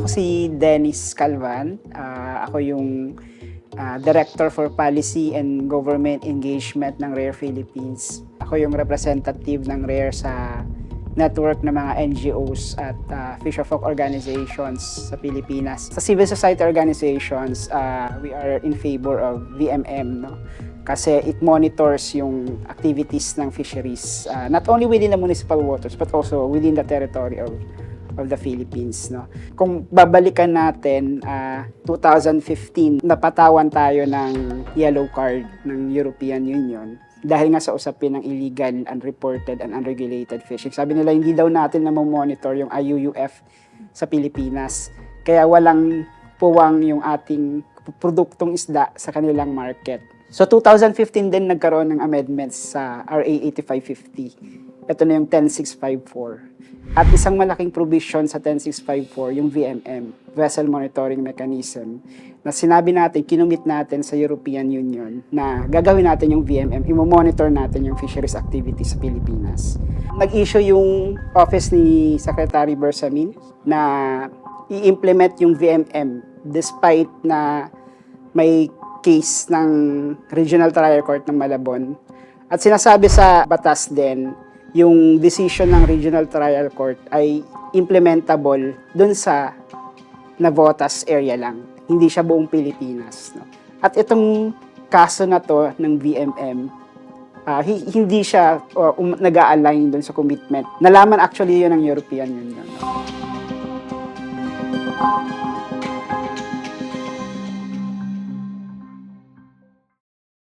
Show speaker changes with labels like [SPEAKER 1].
[SPEAKER 1] Ako si Dennis Calvan. Ako yung Director for Policy and Government Engagement ng RARE Philippines. Ako yung representative ng RARE sa network ng mga NGOs at fisherfolk organizations sa Pilipinas. Sa civil society organizations, we are in favor of VMM, no? Kasi it monitors yung activities ng fisheries, not only within the municipal waters but also within the territory of the Philippines, no? Kung babalikan natin, 2015, napatawan tayo ng yellow card ng European Union dahil nga sa usapin ng illegal, unreported, and unregulated fishing. Sabi nila, hindi daw natin na monitor yung IUUF sa Pilipinas. Kaya walang puwang yung ating produktong isda sa kanilang market. So 2015 din nagkaroon ng amendments sa RA 8550. Ito na yung 10654. At isang malaking provision sa 10654, yung VMM, Vessel Monitoring Mechanism, na sinabi natin, kinumit natin sa European Union na gagawin natin yung VMM, i-monitor natin yung fisheries activities sa Pilipinas. Nag-issue yung office ni Secretary Bersamin na i-implement yung VMM despite na may case ng Regional Trial Court ng Malabon. At sinasabi sa batas din, yung decision ng Regional Trial Court ay implementable dun sa Navotas area lang. Hindi siya buong Pilipinas, no? At itong kaso na to ng VMM, hindi siya nag-a-align dun sa commitment. Nalaman actually yun ng European Union, no?